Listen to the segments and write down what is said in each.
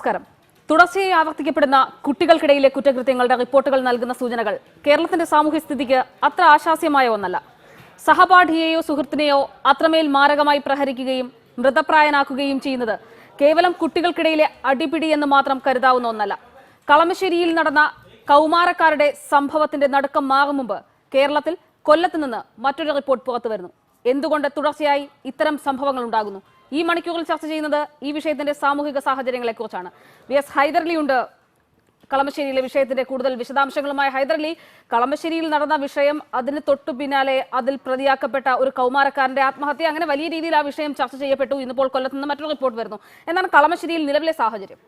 നമസ്കാരം. തുടർച്ചയായി ആവർത്തിക്കപ്പെടുന്ന കുട്ടികൾക്കിടയിലെ കുറ്റകൃത്യങ്ങളുടെ റിപ്പോർട്ടുകൾ നൽകുന്ന സൂചനകൾ കേരളത്തിന്റെ സാമൂഹ്യ സ്ഥിതിക്ക് അത്ര ആശാസ്യമായ ഒന്നല്ല. സഹപാഠിയെയോ സുഹൃത്തിനെയോ അത്രമേൽ മാരകമായി പ്രഹരിക്കുകയും മൃതപ്രായനാക്കുകയും ചെയ്യുന്നത് കേവലം കുട്ടികൾക്കിടയിലെ അടിപിടി എന്ന് മാത്രം കരുതാവുന്ന ഒന്നല്ല. കളമശ്ശേരിയിൽ നടന്ന കൗമാരക്കാരുടെ സംഭവത്തിന്റെ നടുക്കം മാറും മുമ്പ് കേരളത്തിൽ കൊല്ലത്ത് നിന്ന് മറ്റൊരു റിപ്പോർട്ട് പുറത്തു വരുന്നു. എന്തുകൊണ്ട് തുടർച്ചയായി ഇത്തരം സംഭവങ്ങൾ ഉണ്ടാകുന്നു? ഈ മണിക്കൂറിൽ ചർച്ച ചെയ്യുന്നത് ഈ വിഷയത്തിന്റെ സാമൂഹിക സാഹചര്യങ്ങളെക്കുറിച്ചാണ്. വി.എസ്. ഹൈദരലി ഉണ്ട് കളമശ്ശേരിയിലെ വിഷയത്തിന്റെ കൂടുതൽ വിശദാംശങ്ങളുമായി. ഹൈദരലി, കളമശ്ശേരിയിൽ നടന്ന വിഷയം, അതിന് തൊട്ടു പിന്നാലെ അതിൽ പ്രതിയാക്കപ്പെട്ട ഒരു കൗമാരക്കാരന്റെ ആത്മഹത്യ, അങ്ങനെ വലിയ രീതിയിൽ ആ വിഷയം ചർച്ച ചെയ്യപ്പെട്ടു. ഇന്നിപ്പോൾ കൊല്ലത്ത് നിന്ന് മറ്റൊരു റിപ്പോർട്ട് വരുന്നു. എന്താണ് കളമശ്ശേരിയിൽ നിലവിലെ സാഹചര്യം?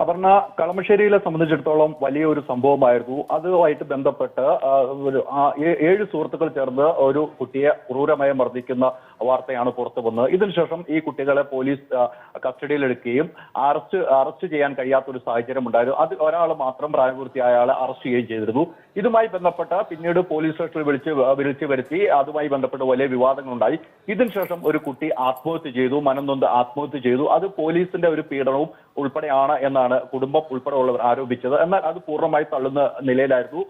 അപർണ, കളമശ്ശേരിയിലെ സംബന്ധിച്ചിടത്തോളം വലിയൊരു സംഭവമായിരുന്നു. അതുമായിട്ട് ബന്ധപ്പെട്ട് 7 സുഹൃത്തുക്കൾ ചേർന്ന് ഒരു കുട്ടിയെ ക്രൂരമായി മർദ്ദിക്കുന്ന വാർത്തയാണ് പുറത്തു വന്നത്. ഇതിനുശേഷം ഈ കുട്ടികളെ പോലീസ് കസ്റ്റഡിയിലെടുക്കുകയും അറസ്റ്റ് ചെയ്യാൻ കഴിയാത്ത ഒരു സാഹചര്യം ഉണ്ടായിരുന്നു. അത് ഒരാൾ മാത്രം പ്രായപൂർത്തിയായ ആളെ അറസ്റ്റ് ചെയ്യുകയും ചെയ്തിരുന്നു. ഇതുമായി ബന്ധപ്പെട്ട് പിന്നീട് പോലീസ് സ്റ്റേഷനിൽ വിളിച്ചു വരുത്തി അതുമായി ബന്ധപ്പെട്ട് വലിയ വിവാദങ്ങളുണ്ടായി. ഇതിനുശേഷം ഒരു കുട്ടി ആത്മഹത്യ ചെയ്തു, മനംനൊന്ത് ആത്മഹത്യ ചെയ്തു. അത് പോലീസിന്റെ ഒരു പീഡനവും ഉൾപ്പെടെയാണ് എന്നാണ് കുടുംബം ഉൾപ്പെടെ ഉള്ളവർ ആരോപിച്ചത്. എന്നാൽ അത് പൂർണ്ണമായി തള്ളുന്ന നിലയിലായിരുന്നു.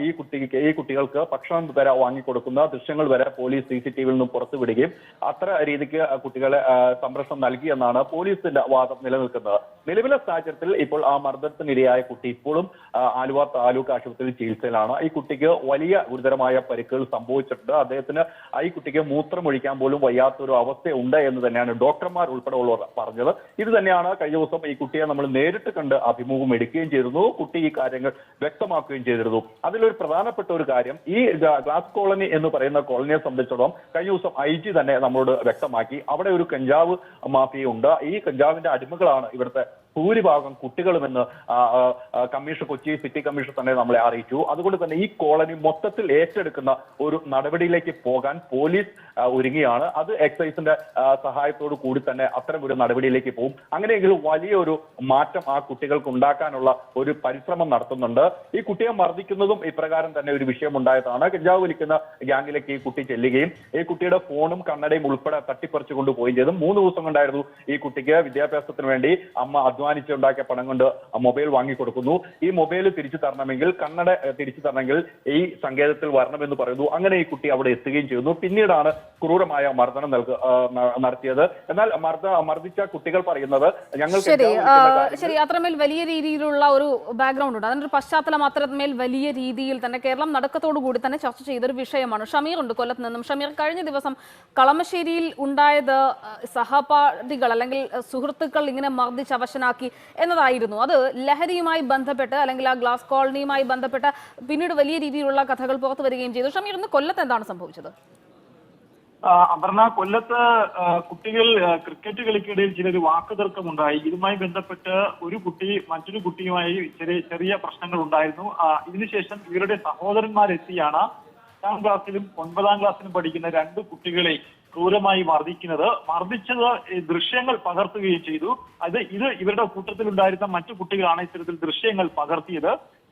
ഈ കുട്ടികൾക്ക് ഭക്ഷണം വരെ വാങ്ങിക്കൊടുക്കുന്ന ദൃശ്യങ്ങൾ വരെ പോലീസ് CCTV നിന്നും പുറത്തുവിടുകയും അത്ര രീതിക്ക് കുട്ടികളെ സംരക്ഷണം നൽകിയെന്നാണ് പോലീസിന്റെ വാദം നിലനിൽക്കുന്നത്. നിലവിലെ സാഹചര്യത്തിൽ ഇപ്പോൾ ആ മർദ്ദനത്തിനിരയായ കുട്ടി ഇപ്പോഴും ആലുവ താലൂക്ക് ആശുപത്രിയിൽ ചികിത്സയിലാണ്. ഈ കുട്ടിക്ക് വലിയ ഗുരുതരമായ പരിക്കുകൾ സംഭവിച്ചിട്ടുണ്ട്. അദ്ദേഹത്തിന് ഈ കുട്ടിക്ക് മൂത്രമൊഴിക്കാൻ പോലും വയ്യാത്തൊരു അവസ്ഥയുണ്ട് എന്ന് തന്നെയാണ് ഡോക്ടർമാർ ഉൾപ്പെടെ ഉള്ളവർ പറഞ്ഞത്. ഇത് തന്നെയാണ് കഴിഞ്ഞ ദിവസം ഈ കുട്ടിയെ നമ്മൾ നേരിട്ട് കണ്ട് അഭിമുഖം എടുക്കുകയും ചെയ്തിരുന്നു. കുട്ടി ഈ കാര്യങ്ങൾ വ്യക്തമാക്കുകയും ചെയ്തിരുന്നു. അതിലൊരു പ്രധാനപ്പെട്ട ഒരു കാര്യം, ഈ ഗ്ലാസ് കോളനി എന്ന് പറയുന്ന കോളനിയെ സംബന്ധിച്ചിടത്തോളം കഴിഞ്ഞ ദിവസം IG തന്നെ നമ്മളോട് വ്യക്തമാക്കി, അവിടെ ഒരു കഞ്ചാവ് മാഫിയുണ്ട്. ഈ കഞ്ചാവിന്റെ അടിമകളാണ് ഇവിടുത്തെ ഭൂരിഭാഗം കുട്ടികളുമെന്ന് കൊച്ചി സിറ്റി കമ്മീഷൻ തന്നെ നമ്മളെ അറിയിച്ചു. അതുകൊണ്ട് തന്നെ ഈ കോളനി മൊത്തത്തിൽ ഏറ്റെടുക്കുന്ന ഒരു നടപടിയിലേക്ക് പോകാൻ പോലീസ് ഒരുങ്ങിയാണ്. അത് എക്സൈസിന്റെ സഹായത്തോടു കൂടി തന്നെ അത്തരം ഒരു നടപടിയിലേക്ക് പോകും. അങ്ങനെയെങ്കിൽ വലിയൊരു മാറ്റം ആ കുട്ടികൾക്ക് ഉണ്ടാക്കാനുള്ള ഒരു പരിശ്രമം നടത്തുന്നുണ്ട്. ഈ കുട്ടിയെ മർദ്ദിക്കുന്നതും ഇപ്രകാരം തന്നെ ഒരു വിഷയം ഉണ്ടായതാണ്. കഞ്ചാവ് വലിക്കുന്ന ഗ്യാങ്ങിലേക്ക് ഈ കുട്ടി ചെല്ലുകയും ഈ കുട്ടിയുടെ ഫോണും കണ്ണടയും ഉൾപ്പെടെ തട്ടിപ്പറിച്ചു കൊണ്ടുപോവുകയും ചെയ്തു. 3 ദിവസം കൊണ്ടായിരുന്നു ഈ കുട്ടിക്ക് വിദ്യാഭ്യാസത്തിന് വേണ്ടി അമ്മ അധ്വാനിച്ചുണ്ടാക്കിയ പണം കൊണ്ട് മൊബൈൽ വാങ്ങിക്കൊടുക്കുന്നു. ഈ മൊബൈൽ തിരിച്ചു തരണമെങ്കിൽ, കണ്ണട തിരിച്ചു തരണമെങ്കിൽ ഈ സങ്കേതത്തിൽ വരണമെന്ന് പറയുന്നു. അങ്ങനെ ഈ കുട്ടി അവിടെ എത്തുകയും ചെയ്യുന്നു. പിന്നീടാണ് ക്രൂരമായ മർദ്ദനം നടത്തിയത്. എന്നാൽ മർദ്ദിച്ച കുട്ടികൾ പറയുന്നത് ശരി, അത്രമേൽ വലിയ രീതിയിലുള്ള ഒരു ബാക്ക്ഗ്രൗണ്ട് ഉണ്ട്, അതിനൊരു പശ്ചാത്തലം അത്രമേൽ വലിയ രീതിയിൽ തന്നെ കേരളം നടക്കത്തോടു കൂടി തന്നെ ചർച്ച ചെയ്തൊരു വിഷയമാണ്. ഷമീർ ഉണ്ട് കൊല്ലത്ത് നിന്നും. ഷമീർ, കഴിഞ്ഞ ദിവസം കളമശ്ശേരിയിൽ ഉണ്ടായത് സഹപാഠികൾ അല്ലെങ്കിൽ സുഹൃത്തുക്കൾ ഇങ്ങനെ മർദ്ദിച്ച് അവശനാക്കി എന്നതായിരുന്നു. അത് ലഹരിയുമായി ബന്ധപ്പെട്ട് അല്ലെങ്കിൽ ആ ഗ്ലാസ് കോളനിയുമായി ബന്ധപ്പെട്ട് പിന്നീട് വലിയ രീതിയിലുള്ള കഥകൾ പുറത്തു വരികയും ചെയ്തു. ഷമീർ, ഇന്ന് കൊല്ലത്ത് എന്താണ് സംഭവിച്ചത്? അപർണ, കൊല്ലത്ത് കുട്ടികൾ ക്രിക്കറ്റ് കളിക്കിടയിൽ ചിലൊരു വാക്കുതർക്കമുണ്ടായി. ഇതുമായി ബന്ധപ്പെട്ട് ഒരു കുട്ടി മറ്റൊരു കുട്ടിയുമായി ചെറിയ പ്രശ്നങ്ങൾ ഉണ്ടായിരുന്നു. ഇതിനുശേഷം ഇവരുടെ സഹോദരന്മാരെത്തിയാണ് 8ാം ക്ലാസ്സിലും 9ാം ക്ലാസ്സിലും പഠിക്കുന്ന 2 കുട്ടികളെ ക്രൂരമായി മർദ്ദിച്ചത് ദൃശ്യങ്ങൾ പകർത്തുകയും ചെയ്തു. ഇത് ഇവരുടെ കൂട്ടത്തിലുണ്ടായിരുന്ന മറ്റു കുട്ടികളാണ് ഇത്തരത്തിൽ ദൃശ്യങ്ങൾ പകർത്തിയത്.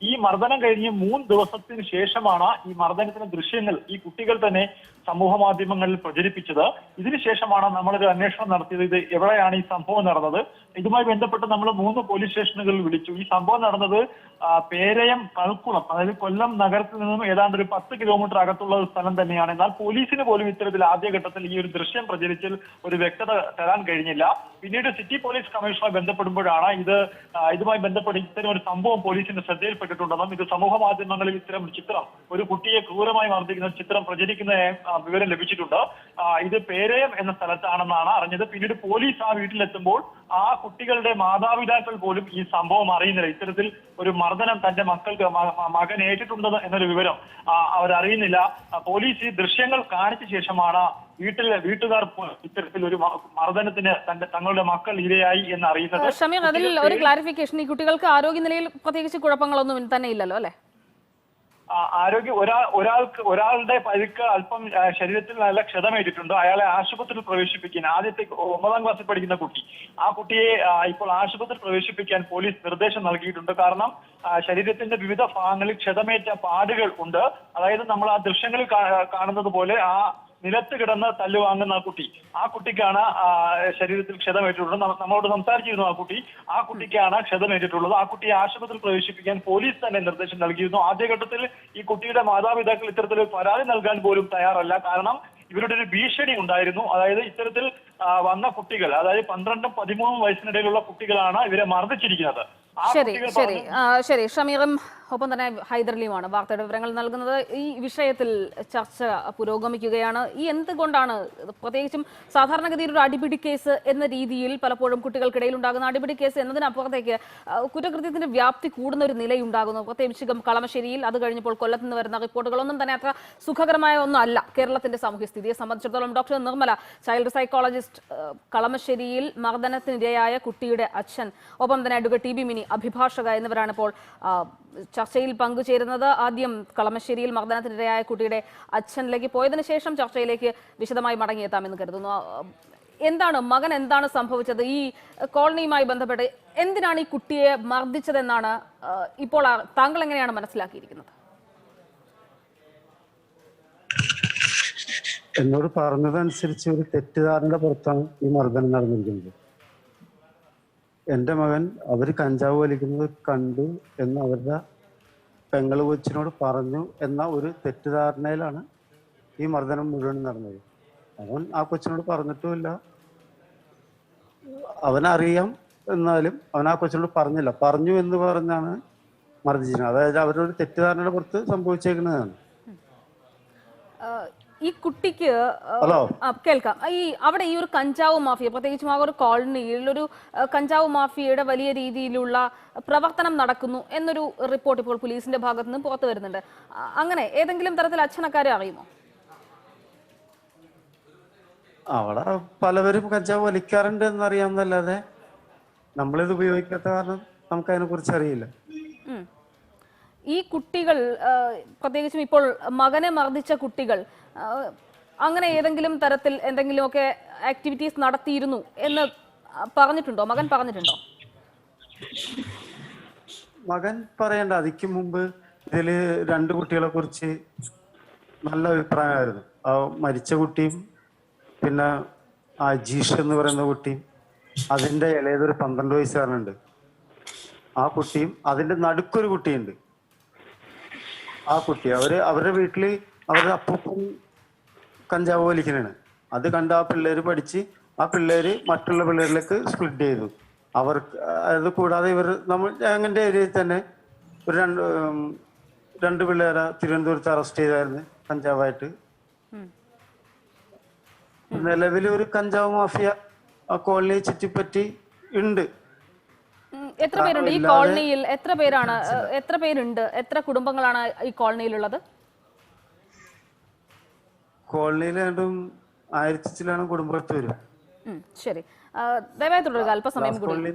ഈ മർദ്ദനം കഴിഞ്ഞ് 3 ദിവസത്തിന് ശേഷമാണ് ഈ മർദ്ദനത്തിന്റെ ദൃശ്യങ്ങൾ ഈ കുട്ടികൾ തന്നെ സമൂഹ മാധ്യമങ്ങളിൽ പ്രചരിപ്പിച്ചത്. ഇതിനുശേഷമാണ് നമ്മളൊരു അന്വേഷണം നടത്തിയത്. ഇത് എവിടെയാണ് ഈ സംഭവം നടന്നത്? ഇതുമായി ബന്ധപ്പെട്ട് നമ്മൾ 3 പോലീസ് സ്റ്റേഷനുകളിൽ വിളിച്ചു. ഈ സംഭവം നടന്നത് പേരയം കൽക്കുളം, അതായത് കൊല്ലം നഗരത്തിൽ നിന്നും ഏതാണ്ട് ഒരു 10 കിലോമീറ്റർ അകത്തുള്ള ഒരു സ്ഥലം തന്നെയാണ്. എന്നാൽ പോലീസിന് പോലും ഇത്തരത്തിൽ ആദ്യഘട്ടത്തിൽ ഈ ഒരു ദൃശ്യം പ്രചരിച്ചതിൽ ഒരു വ്യക്തത തരാൻ കഴിഞ്ഞില്ല. പിന്നീട് സിറ്റി പോലീസ് കമ്മീഷണറെ ബന്ധപ്പെടുമ്പോഴാണ് ഇതുമായി ബന്ധപ്പെട്ട് ഇത്തരം ഒരു സംഭവം പോലീസിന്റെ ശ്രദ്ധയിൽപ്പെട്ടിട്ടുണ്ടെന്നും ഇത് സമൂഹ മാധ്യമങ്ങളിൽ ഇത്തരം ചിത്രം, ഒരു കുട്ടിയെ ക്രൂരമായി മർദ്ദിക്കുന്ന ചിത്രം പ്രചരിക്കുന്ന വിവരം ലഭിച്ചിട്ടുണ്ട്. ഇത് പേരയം എന്ന സ്ഥലത്താണെന്നാണ് അറിഞ്ഞത്. പിന്നീട് പോലീസ് ആ വീട്ടിലെത്തുമ്പോൾ ആ കുട്ടികളുടെ മാതാപിതാക്കൾ പോലും ഈ സംഭവം അറിയുന്നില്ല. ഇത്തരത്തിൽ ഒരു മർദ്ദനം തന്റെ മകൻ ഏറ്റിട്ടുണ്ട് എന്നൊരു വിവരം അവരറിയുന്നില്ല. പോലീസ് ഈ ദൃശ്യങ്ങൾ കാണിച്ച ശേഷമാണ് വീട്ടുകാർ ഇത്തരത്തിൽ ഒരു മർദ്ദനത്തിന് തങ്ങളുടെ മക്കൾ ഇരയായി എന്ന് അറിയുന്നത്. ഷമീർ, അതിൽ ഒരു ക്ലാരിഫിക്കേഷൻ, ഈ കുട്ടികൾക്ക് ആരോഗ്യനിലയിൽ പ്രത്യേകിച്ച് കുഴപ്പങ്ങളൊന്നും തന്നെ ഇല്ലല്ലോ അല്ലെ? ഒരാളുടെ പരിക്ക് അല്പം ശരീരത്തിൽ നല്ല ക്ഷതമേറ്റിട്ടുണ്ട്. അയാളെ ആശുപത്രിയിൽ പ്രവേശിപ്പിക്കാൻ, ആദ്യത്തെ 9ാം ക്ലാസ്സിൽ പഠിക്കുന്ന കുട്ടി, ആ കുട്ടിയെ ഇപ്പോൾ ആശുപത്രിയിൽ പ്രവേശിപ്പിക്കാൻ പോലീസ് നിർദ്ദേശം നൽകിയിട്ടുണ്ട്. കാരണം ശരീരത്തിന്റെ വിവിധ ഭാഗങ്ങളിൽ ക്ഷതമേറ്റ പാടുകൾ ഉണ്ട്. അതായത് നമ്മൾ ആ ദൃശ്യങ്ങളിൽ കാണുന്നത് പോലെ ആ നിലത്ത് കിടന്ന് തല്ലുവാങ്ങുന്ന ആ കുട്ടിക്കാണ് ശരീരത്തിൽ ക്ഷതമേറ്റിട്ടുള്ളത്. നമ്മളോട് സംസാരിച്ചിരുന്നു ആ കുട്ടിക്കാണ് ക്ഷതമേറ്റിട്ടുള്ളത്. ആ കുട്ടിയെ ആശുപത്രിയിൽ പ്രവേശിപ്പിക്കാൻ പോലീസ് തന്നെ നിർദ്ദേശം നൽകിയിരുന്നു. ആദ്യഘട്ടത്തിൽ ഈ കുട്ടിയുടെ മാതാപിതാക്കൾ ഇത്തരത്തിലൊരു പരാതി നൽകാൻ പോലും തയ്യാറല്ല. കാരണം ഇവരുടെ ഒരു ഭീഷണി ഉണ്ടായിരുന്നു. അതായത് ഇത്തരത്തിൽ വന്ന കുട്ടികൾ, അതായത് 12-13 വയസ്സിനിടയിലുള്ള കുട്ടികളാണ് ഇവരെ മർദ്ദിച്ചിരിക്കുന്നത്. ശരി ഷമീറും ഒപ്പം തന്നെ ഹൈദരലിയുമാണ് വാർത്തയുടെ വിവരങ്ങൾ നൽകുന്നത്. ഈ വിഷയത്തിൽ ചർച്ച പുരോഗമിക്കുകയാണ്. ഈ എന്തുകൊണ്ടാണ് പ്രത്യേകിച്ചും സാധാരണഗതിയിൽ ഒരു അടിപിടി കേസ് എന്ന രീതിയിൽ പലപ്പോഴും കുട്ടികൾക്കിടയിൽ ഉണ്ടാകുന്ന അടിപിടി കേസ് എന്നതിനപ്പുറത്തേക്ക് കുറ്റകൃത്യത്തിന്റെ വ്യാപ്തി കൂടുന്ന ഒരു നിലയുണ്ടാകുന്നു. പ്രത്യേകിച്ചും കളമശ്ശേരിയിൽ, അത് കഴിഞ്ഞപ്പോൾ കൊല്ലത്ത് നിന്ന് വരുന്ന റിപ്പോർട്ടുകളൊന്നും തന്നെ അത്ര സുഖകരമായ ഒന്നല്ല കേരളത്തിന്റെ സാമൂഹ്യ സ്ഥിതിയെ സംബന്ധിച്ചിടത്തോളം. ഡോക്ടർ നിർമ്മല, ചൈൽഡ് സൈക്കോളജിസ്റ്റ്, കളമശ്ശേരിയിൽ മർദ്ദനത്തിനിരയായ കുട്ടിയുടെ അച്ഛൻ, ഒപ്പം തന്നെ അഡ്വക്കേറ്റ് ടി ബി മിനി, അഭിഭാഷക എന്നിവരാണ് ഇപ്പോൾ ചർച്ചയിൽ പങ്കുചേരുന്നത്. ആദ്യം കളമശ്ശേരിയിൽ മർദ്ദനത്തിനിരയായ കുട്ടിയുടെ അച്ഛനിലേക്ക് പോയതിനു ശേഷം ചർച്ചയിലേക്ക് വിശദമായി മടങ്ങിയെത്താമെന്ന് കരുതുന്നു. മകൻ എന്താണ് സംഭവിച്ചത്? ഈ കോളനിയുമായി ബന്ധപ്പെട്ട് എന്തിനാണ് ഈ കുട്ടിയെ മർദ്ദിച്ചതെന്നാണ് ഇപ്പോൾ താങ്കൾ എങ്ങനെയാണ് മനസ്സിലാക്കിയിരിക്കുന്നത്? എന്നോട് പറഞ്ഞതനുസരിച്ച് ഒരു തെറ്റിദ്ധാരണയുടെ പുറത്താണ് ഈ മർദ്ദനം നടന്നിരിക്കുന്നത്. എൻ്റെ മകൻ അവർ കഞ്ചാവ് വലിക്കുന്നത് കണ്ടു എന്ന് അവരുടെ പെങ്ങള് കൊച്ചിനോട് പറഞ്ഞു എന്ന ഒരു തെറ്റിദ്ധാരണയിലാണ് ഈ മർദ്ദനം മുഴുവൻ നടന്നത്. അവൻ ആ കൊച്ചിനോട് പറഞ്ഞിട്ടുമില്ല, അവനറിയാം, എന്നാലും അവൻ ആ കൊച്ചിനോട് പറഞ്ഞില്ല. പറഞ്ഞു എന്ന് പറഞ്ഞാണ് മർദ്ദിച്ചത്. അതായത് അവരൊരു തെറ്റിദ്ധാരണയുടെ പുറത്ത് സംഭവിച്ചേക്കുന്നതാണ്. ഈ കുട്ടിക്ക് കേൾക്കാം, അവിടെ ഈ ഒരു കഞ്ചാവ് മാഫിയ, പ്രത്യേകിച്ചും ആ ഒരു കോളനിയിൽ ഒരു കഞ്ചാവ് മാഫിയയുടെ വലിയ രീതിയിലുള്ള പ്രവർത്തനം നടക്കുന്നു എന്നൊരു റിപ്പോർട്ട് ഇപ്പോൾ പോലീസിന്റെ ഭാഗത്ത് നിന്ന് പുറത്തു വരുന്നുണ്ട്. അങ്ങനെ ഏതെങ്കിലും തരത്തിൽ അച്ഛനക്കാരെ അറിയുമോ? അവിടെ പലവരും കഞ്ചാവ് വലിക്കാറുണ്ട് എന്നറിയാമെന്നല്ലാതെ നമ്മളിത് ഉപയോഗിക്കാത്ത കാരണം നമുക്ക് അതിനെ കുറിച്ച് അറിയില്ല. ഈ കുട്ടികൾ, പ്രത്യേകിച്ചും ഇപ്പോൾ മകനെ മർദ്ദിച്ച കുട്ടികൾ, അങ്ങനെ ഏതെങ്കിലും തരത്തിൽ എന്തെങ്കിലുമൊക്കെ ആക്ടിവിറ്റീസ് നടത്തിയിരുന്നു എന്ന് പറഞ്ഞിട്ടുണ്ടോ? മകൻ പറഞ്ഞിട്ടുണ്ടോ? മകൻ പറയണ്ട. അതിക്ക് മുമ്പ് ഇതില് 2 കുട്ടികളെ കുറിച്ച് നല്ല അഭിപ്രായമായിരുന്നു. ആ മരിച്ച കുട്ടിയും പിന്നെ അജീഷ് എന്ന് പറയുന്ന കുട്ടിയും, അതിന്റെ ഇളയതൊരു 12 വയസ്സുകാരനുണ്ട്. ആ കുട്ടിയും അതിന്റെ നടുക്കൊരു കുട്ടിയുണ്ട്. ആ കുട്ടി അവരുടെ വീട്ടില് അവരുടെ അപ്പൂപ്പൻ കഞ്ചാവ് വലിക്കണാണ്. അത് കണ്ട് ആ പിള്ളേര് പഠിച്ച് ആ പിള്ളേര് മറ്റുള്ള പിള്ളേരിലേക്ക് സ്പ്ലിറ്റ് ചെയ്തു. അവർക്ക് അത് കൂടാതെ നമ്മൾ ഞങ്ങളുടെ ഏരിയയിൽ തന്നെ ഒരു 2 പിള്ളേരെ തിരുവനന്തപുരത്ത് അറസ്റ്റ് ചെയ്തായിരുന്നു കഞ്ചാവായിട്ട്. നിലവിൽ ഒരു കഞ്ചാവ് മാഫിയ ആ കോളനിയെ ചുറ്റിപ്പറ്റി ഉണ്ട്. എത്ര പേരുണ്ട് ഈ കോളനിയിൽ? എത്ര പേരുണ്ട്? എത്ര കുടുംബങ്ങളാണ് ഈ കോളനിയിലുള്ളത്? കോളനിയിൽ 1000 കുടുംബത്ത് വരും. ശരി, ദയവായി തുടരുക, അല്പസമയം കൂടി.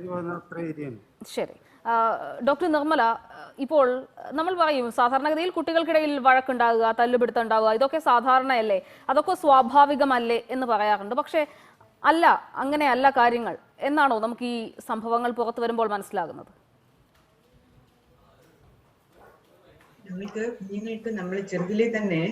ശരി, ഡോക്ടർ നിർമ്മല, ഇപ്പോൾ നമ്മൾ പറയും സാധാരണഗതിയിൽ കുട്ടികൾക്കിടയിൽ വഴക്കുണ്ടാകുക, തല്ലുപിടുത്തം ഉണ്ടാവുക, ഇതൊക്കെ സാധാരണയല്ലേ, അതൊക്കെ സ്വാഭാവികമല്ലേ എന്ന് പറയാറുണ്ട്. പക്ഷേ അല്ല, അങ്ങനെയല്ല കാര്യങ്ങൾ എന്നാണോ നമുക്ക് ഈ സംഭവങ്ങൾ പുറത്തു വരുമ്പോൾ മനസ്സിലാകുന്നത്? കുഞ്ഞുങ്ങൾക്ക് നമ്മൾ ചെറുതിലെ തന്നെ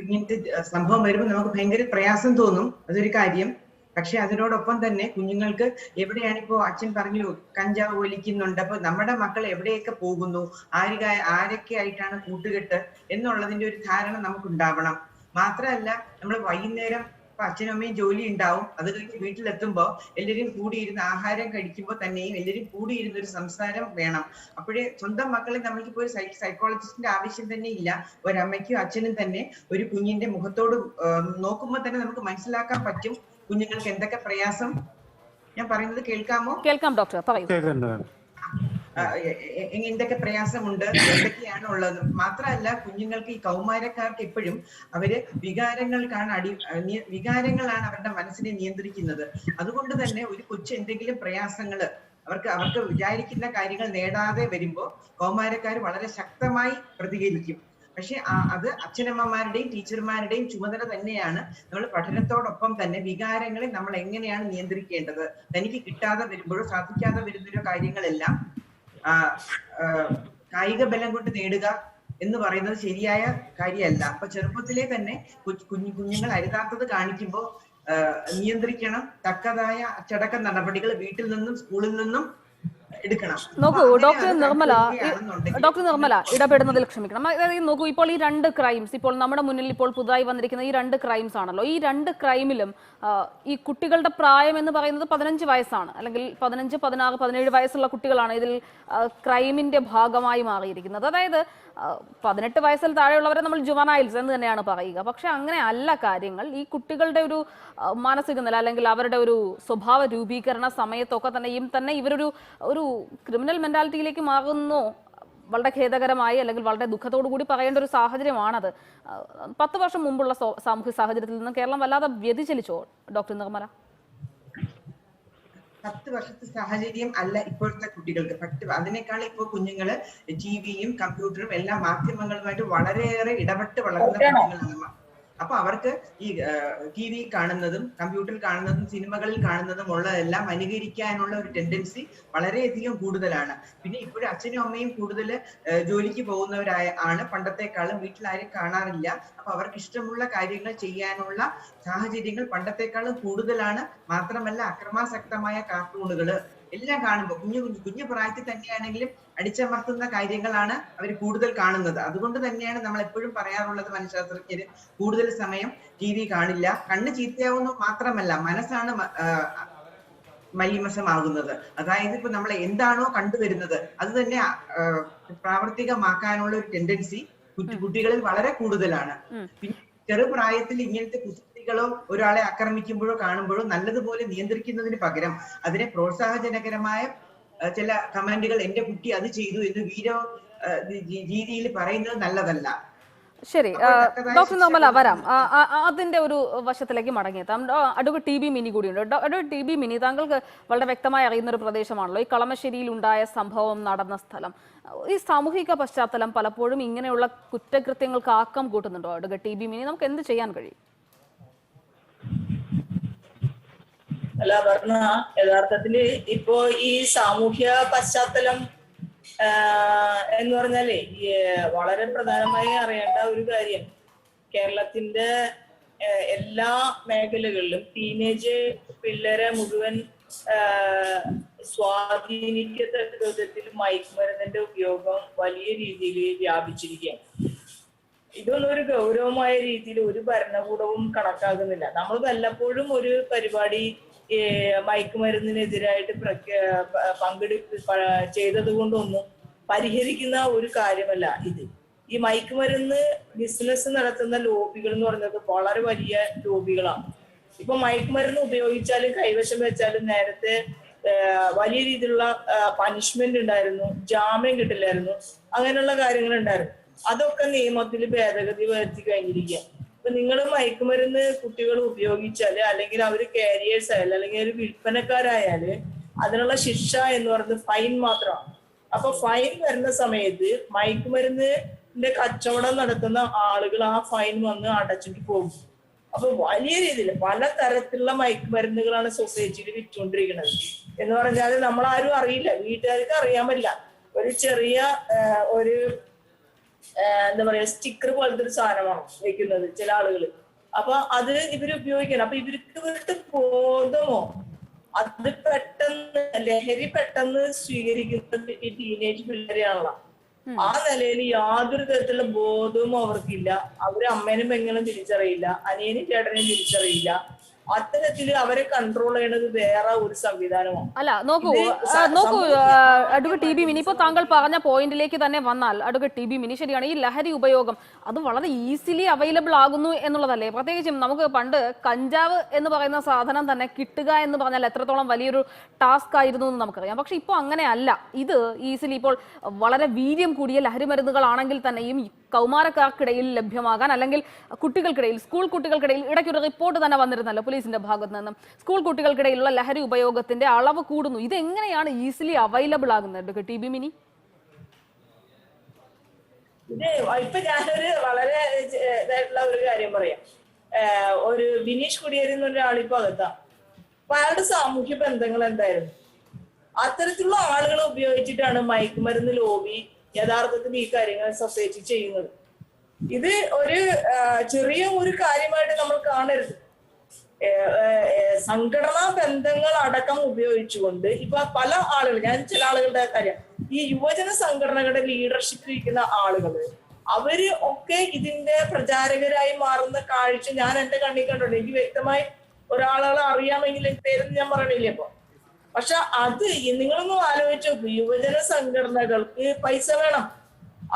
ഇങ്ങനത്തെ സംഭവം വരുമ്പോൾ നമുക്ക് ഭയങ്കര പ്രയാസം തോന്നും, അതൊരു കാര്യം. പക്ഷെ അതിനോടൊപ്പം തന്നെ കുഞ്ഞുങ്ങൾക്ക് എവിടെയാണിപ്പോ അച്ഛൻ പറഞ്ഞു കഞ്ചാവ് വലിക്കുന്നുണ്ട്, അപ്പൊ നമ്മുടെ മക്കൾ എവിടെയൊക്കെ പോകുന്നു, ആരൊക്കെ ആയിട്ടാണ് കൂട്ടുകെട്ട് എന്നുള്ളതിന്റെ ഒരു ധാരണ നമുക്ക് ഉണ്ടാവണം. മാത്രമല്ല, നമ്മൾ വൈകുന്നേരം ഇപ്പൊ അച്ഛനും അമ്മയും ജോലി ഉണ്ടാവും, അത് കഴിഞ്ഞ് വീട്ടിലെത്തുമ്പോ എല്ലാവരും കൂടിയിരുന്ന് ആഹാരം കഴിക്കുമ്പോൾ തന്നെയും എല്ലാവരും കൂടിയിരുന്ന ഒരു സംസാരം വേണം. അപ്പോഴേ സ്വന്തം മക്കളെ നമ്മൾക്കിപ്പോ ഒരു സൈക്കോളജിസ്റ്റിന്റെ ആവശ്യം തന്നെ ഇല്ല. ഒരമ്മയ്ക്കും അച്ഛനും തന്നെ ഒരു കുഞ്ഞിന്റെ മുഖത്തോട് നോക്കുമ്പോൾ തന്നെ നമുക്ക് മനസ്സിലാക്കാൻ പറ്റും കുഞ്ഞുങ്ങൾക്ക് എന്തൊക്കെ പ്രയാസം. ഞാൻ പറയുന്നത് കേൾക്കാമോ? കേൾക്കാം ഡോക്ടർ, പറയൂ. എന്തൊക്കെ പ്രയാസമുണ്ട്, എന്തൊക്കെയാണ് ഉള്ളത്. മാത്രമല്ല, കുഞ്ഞുങ്ങൾക്ക് ഈ കൗമാരക്കാർക്ക് എപ്പോഴും അവര് വികാരങ്ങളാണ് അവരുടെ മനസ്സിനെ നിയന്ത്രിക്കുന്നത്. അതുകൊണ്ട് തന്നെ ഒരു കൊച്ചു എന്തെങ്കിലും പ്രയാസങ്ങള് അവർക്ക് വിചാരിക്കുന്ന കാര്യങ്ങൾ നേടാതെ വരുമ്പോ കൗമാരക്കാർ വളരെ ശക്തമായി പ്രതികരിക്കും. പക്ഷെ അത് അച്ഛനമ്മമാരുടെയും ടീച്ചർമാരുടെയും ചുമതല തന്നെയാണ്. നമ്മൾ പഠനത്തോടൊപ്പം തന്നെ വികാരങ്ങളെ നമ്മൾ എങ്ങനെയാണ് നിയന്ത്രിക്കേണ്ടത്, തനിക്ക് കിട്ടാതെ വരുമ്പോഴോ സാധിക്കാതെ വരുന്നൊരു കാര്യങ്ങളെല്ലാം കായിക ബലം കൊണ്ട് നേടുക എന്ന് പറയുന്നത് ശരിയായ കാര്യമല്ല. അപ്പൊ ചെറുപ്പത്തിലെ തന്നെ കുഞ്ഞുങ്ങൾ അരുതാത്തത് കാണിക്കുമ്പോൾ നിയന്ത്രിക്കണം. തക്കതായ അച്ചടക്ക നടപടികൾ വീട്ടിൽ നിന്നും സ്കൂളിൽ നിന്നും എടുക്കണം. നോക്കൂ ഡോക്ടർ നിർമ്മല ഇടപെടുന്നതിൽ ക്ഷമിക്കണം. അതായത് നോക്കൂ, ഇപ്പോൾ ഈ 2 ക്രൈംസ് ഇപ്പോൾ നമ്മുടെ മുന്നിൽ ഇപ്പോൾ പുതുതായി വന്നിരിക്കുന്ന ഈ 2 ക്രൈംസ് ആണല്ലോ. ഈ 2 ക്രൈമിലും ഈ കുട്ടികളുടെ പ്രായം എന്ന് പറയുന്നത് 15 വയസ്സാണ്, അല്ലെങ്കിൽ 15, 16, 17 വയസ്സുള്ള കുട്ടികളാണ് ഇതിൽ ക്രൈമിന്റെ ഭാഗമായി മാറിയിരിക്കുന്നത്. അതായത് 18 വയസ്സിൽ താഴെയുള്ളവരെ നമ്മൾ ജുവനൈൽസ് എന്ന് തന്നെയാണ് പറയുക. പക്ഷെ അങ്ങനെ അല്ല കാര്യങ്ങൾ. ഈ കുട്ടികളുടെ ഒരു മാനസിക നില അല്ലെങ്കിൽ അവരുടെ ഒരു സ്വഭാവ രൂപീകരണ സമയത്തൊക്കെ തന്നെ ഇവരൊരു ക്രിമിനൽ മെന്റാലിറ്റിയിലേക്ക് മാറുന്നു. വളരെ ഖേദകരമായി അല്ലെങ്കിൽ വളരെ ദുഃഖത്തോടു കൂടി പറയേണ്ട ഒരു സാഹചര്യമാണത്. 10 വർഷം മുമ്പുള്ള സാമൂഹ്യ സാഹചര്യത്തിൽ നിന്ന് കേരളം വല്ലാതെ വ്യതിചലിച്ചോ ഡോക്ടർ നിർമ്മല? 10 വർഷത്തെ സാഹചര്യം അല്ല ഇപ്പോഴത്തെ കുട്ടികൾക്ക്. അതിനേക്കാൾ ഇപ്പോൾ കുഞ്ഞുങ്ങള് ടിവിയും കമ്പ്യൂട്ടറും എല്ലാ മാധ്യമങ്ങളുമായിട്ട് വളരെയേറെ ഇടപെട്ട് വളർന്ന കുഞ്ഞുങ്ങളാണ്. അപ്പൊ അവർക്ക് ഈ ടി വി കാണുന്നതും കമ്പ്യൂട്ടറിൽ കാണുന്നതും സിനിമകളിൽ കാണുന്നതും ഉള്ളതെല്ലാം അനുകരിക്കാനുള്ള ഒരു ടെൻഡൻസി വളരെയധികം കൂടുതലാണ്. പിന്നെ ഇപ്പോഴും അച്ഛനും അമ്മയും കൂടുതൽ ജോലിക്ക് പോകുന്നവരാണ്. പണ്ടത്തെക്കാളും വീട്ടിൽ ആരും കാണാറില്ല. അപ്പൊ അവർക്ക് ഇഷ്ടമുള്ള കാര്യങ്ങൾ ചെയ്യാനുള്ള സാഹചര്യങ്ങൾ പണ്ടത്തെക്കാളും കൂടുതലാണ്. മാത്രമല്ല അക്രമാസക്തമായ കാർട്ടൂണുകള് എല്ലാം കാണുമ്പോൾ കുഞ്ഞു പ്രായത്തിൽ തന്നെയാണെങ്കിലും അടിച്ചമർത്തുന്ന കാര്യങ്ങളാണ് അവർ കൂടുതൽ കാണുന്നത്. അതുകൊണ്ട് തന്നെയാണ് നമ്മൾ എപ്പോഴും പറയാറുള്ളത്, മനഃശാസ്ത്രജ്ഞര് കൂടുതൽ സമയം ടി വി കാണില്ല. കണ്ണ് ചീത്തയാവുന്ന മാത്രമല്ല, മനസ്സാണ് മലീമസമാകുന്നത്. അതായത് ഇപ്പൊ നമ്മൾ എന്താണോ കണ്ടുവരുന്നത് അത് തന്നെ പ്രാവർത്തികമാക്കാനുള്ള ഒരു ടെൻഡൻസി കുട്ടികളിൽ വളരെ കൂടുതലാണ്. പിന്നെ ചെറുപ്രായത്തിൽ ഇങ്ങനത്തെ കുസൃതികളോ ഒരാളെ ആക്രമിക്കുമ്പോഴോ കാണുമ്പോഴോ നല്ലതുപോലെ നിയന്ത്രിക്കുന്നതിന് പകരം അതിനെ പ്രോത്സാഹജനകരമായ ചില കമന്റുകൾ, എന്റെ കുട്ടി അത് ചെയ്തു എന്ന് രീതിയിൽ പറയുന്നത് നല്ലതല്ല. ശരി ഡോക്ടർ നിർമ്മല, വരാം അതിന്റെ ഒരു വശത്തിലേക്ക് മടങ്ങിയെത്താം. അഡ്വക്കേറ്റ് ടി ബി മിനി കൂടിയുണ്ട്. അഡ്വക്കേറ്റ് ടി ബി മിനി, താങ്കൾക്ക് വളരെ വ്യക്തമായി അറിയുന്ന ഒരു പ്രദേശമാണല്ലോ ഈ കളമശ്ശേരിയിൽ ഉണ്ടായ സംഭവം നടന്ന സ്ഥലം. ഈ സാമൂഹിക പശ്ചാത്തലം പലപ്പോഴും ഇങ്ങനെയുള്ള കുറ്റകൃത്യങ്ങൾക്ക് ആക്കം കൂട്ടുന്നുണ്ടോ അഡ്വക്കേറ്റ് ടി ബി മിനി? നമുക്ക് എന്ത് ചെയ്യാൻ കഴിയും? അല്ല പറഞ്ഞ യഥാർത്ഥത്തില് ഇപ്പോ ഈ സാമൂഹ്യ പശ്ചാത്തലം എന്ന് പറഞ്ഞാലേ വളരെ പ്രധാനമായി അറിയേണ്ട ഒരു കാര്യം, കേരളത്തിന്റെ എല്ലാ മേഖലകളിലും ടീനേജ് പിള്ളേരെ മുഴുവൻ സ്വാധീനിക്കത്തക്ക വിധത്തിൽ മയക്കുമരുന്നിന്റെ ഉപയോഗം വലിയ രീതിയിൽ വ്യാപിച്ചിരിക്കുകയാണ്. ഇതൊന്നും ഒരു ഗൗരവമായ രീതിയിൽ ഒരു ഭരണകൂടവും കണക്കാക്കുന്നില്ല. നമ്മൾ വല്ലപ്പോഴും ഒരു പരിപാടി മയക്കുമരുന്നിനെതിരായിട്ട് ചെയ്തത് കൊണ്ടൊന്നും പരിഹരിക്കുന്ന ഒരു കാര്യമല്ല ഇത്. ഈ മയക്കുമരുന്ന് ബിസിനസ് നടത്തുന്ന ലോബികൾ എന്ന് പറയുന്നത് വളരെ വലിയ ലോബികളാണ്. ഇപ്പൊ മയക്കുമരുന്ന് ഉപയോഗിച്ചാലും കൈവശം വെച്ചാലും നേരത്തെ വലിയ രീതിയിലുള്ള പനിഷ്മെന്റ് ഉണ്ടായിരുന്നു, ജാമ്യം കിട്ടില്ലായിരുന്നു, അങ്ങനെയുള്ള കാര്യങ്ങൾ ഉണ്ടായിരുന്നു. അതൊക്കെ നിയമത്തിൽ ഭേദഗതി വരുത്തി കഴിഞ്ഞിരിക്കുക. ഇപ്പൊ നിങ്ങൾ മയക്കുമരുന്ന് കുട്ടികൾ ഉപയോഗിച്ചാല് അല്ലെങ്കിൽ അവര് കാരിയേഴ്സ് ആയാലും അല്ലെങ്കിൽ ഒരു വിൽപ്പനക്കാരായാല് അതിനുള്ള ശിക്ഷ എന്ന് പറയുന്നത് ഫൈൻ മാത്രമാണ്. അപ്പൊ ഫൈൻ വരുന്ന സമയത്ത് മയക്കുമരുന്നിന്റെ കച്ചവടം നടത്തുന്ന ആളുകൾ ആ ഫൈൻ വന്ന് അടച്ചിട്ട് പോകും. അപ്പൊ വലിയ രീതിയിൽ പല തരത്തിലുള്ള മയക്കുമരുന്നുകളാണ് സൊസൈറ്റിയിൽ വിറ്റുകൊണ്ടിരിക്കുന്നത്. എന്ന് പറഞ്ഞാൽ നമ്മളാരും അറിയില്ല, വീട്ടുകാർക്ക് അറിയാൻ പറ്റില്ല. ഒരു ചെറിയ ഒരു എന്താ പറയാ സ്റ്റിക്കർ പോലത്തെ ഒരു സാധനമാണ് വെക്കുന്നത് ചില ആളുകൾ. അപ്പൊ അത് ഇവര് ഉപയോഗിക്കണം. അപ്പൊ ഇവർക്ക് ബോധമോ അത് പെട്ടെന്ന് ലഹരി പെട്ടെന്ന് സ്വീകരിക്കുന്നത് ഈ ടീനേജ് പിള്ളേരെയാണല്ലോ. ആ നിലയിൽ യാതൊരു തരത്തിലുള്ള ബോധവും അവർക്കില്ല. അവര് അമ്മേനും പെങ്ങളും തിരിച്ചറിയില്ല, അനിയനും ചേട്ടനെയും തിരിച്ചറിയില്ല. അത്തരത്തില് അവരെ കൺട്രോൾ ചെയ്യണത് വേറെ ഒരു സംവിധാനമാണ്. അല്ല നോക്കൂ അഡ്വക്കേറ്റ് ടി ബി മിനി, ഇപ്പോൾ താങ്കൾ പറഞ്ഞ പോയിന്റിലേക്ക് തന്നെ വന്നാൽ അഡ്വക്കേറ്റ് ടി ബി മിനി, ശരിയാണ്, ഈ ലഹരി ഉപയോഗം അത് വളരെ ഈസിലി അവൈലബിൾ ആകുന്നു എന്നുള്ളതല്ലേ? പ്രത്യേകിച്ചും നമുക്ക് പണ്ട് കഞ്ചാവ് എന്ന് പറയുന്ന സാധനം തന്നെ കിട്ടുക എന്ന് പറഞ്ഞാൽ എത്രത്തോളം വലിയൊരു ടാസ്ക് ആയിരുന്നു എന്ന് നമുക്കറിയാം. പക്ഷെ ഇപ്പോൾ അങ്ങനെയല്ല. ഇത് ഈസിലി ഇപ്പോൾ വളരെ വീര്യം കൂടിയ ലഹരി മരുന്നുകളാണെങ്കിൽ തന്നെയും കൗമാരക്കാർക്കിടയിൽ ലഭ്യമാകാൻ, അല്ലെങ്കിൽ കുട്ടികൾക്കിടയിൽ, സ്കൂൾ കുട്ടികൾക്കിടയിൽ ഇടയ്ക്കൊരു റിപ്പോർട്ട് തന്നെ വന്നിരുന്നല്ലോ പോലീസിന്റെ ഭാഗത്ത് നിന്നും, സ്കൂൾ കുട്ടികൾക്കിടയിലുള്ള ലഹരി ഉപയോഗത്തിന്റെ അളവ് കൂടുന്നു. ഇതെങ്ങനെയാണ് ഈസിലി അവൈലബിൾ ആകുന്നത് ടി ബി മിനി? ഇത് ഇപ്പൊ ഞാനൊരു വളരെ ഇതായിട്ടുള്ള ഒരു കാര്യം പറയാം. ഒരു ബിനീഷ് കുടിയേരി എന്ന ഒരാളിപ്പോ അകത്താം. അപ്പൊ അയാളുടെ സാമൂഹ്യ ബന്ധങ്ങൾ എന്തായിരുന്നു? അത്തരത്തിലുള്ള ആളുകളെ ഉപയോഗിച്ചിട്ടാണ് മയക്കുമരുന്ന് ലോബി യഥാർത്ഥത്തിൽ ഈ കാര്യങ്ങൾ സൊസൈറ്റി ചെയ്യുന്നത്. ഇത് ഒരു ചെറിയ ഒരു കാര്യമായിട്ട് നമ്മൾ കാണരുത്. സംഘടനാ ബന്ധങ്ങൾ അടക്കം ഉപയോഗിച്ചുകൊണ്ട് ഇപ്പൊ പല ആളുകൾ, ഞാൻ ചില ആളുകളുടെ കാര്യം, ഈ യുവജന സംഘടനകളുടെ ലീഡർഷിപ്പിൽ ഇരിക്കുന്ന ആളുകൾ, അവര് ഒക്കെ ഇതിന്റെ പ്രചാരകരായി മാറുന്ന കാഴ്ച ഞാൻ എന്റെ കണ്ണിൽ കണ്ടിട്ടുണ്ട്. എനിക്ക് വ്യക്തമായി ഒരാളെ അറിയാമെങ്കിൽ പേരൊന്നും ഞാൻ പറയണില്ല ഇപ്പൊ. പക്ഷെ അത് നിങ്ങളൊന്നും ആലോചിച്ച് നോക്കൂ, യുവജന സംഘടനകൾക്ക് പൈസ വേണം,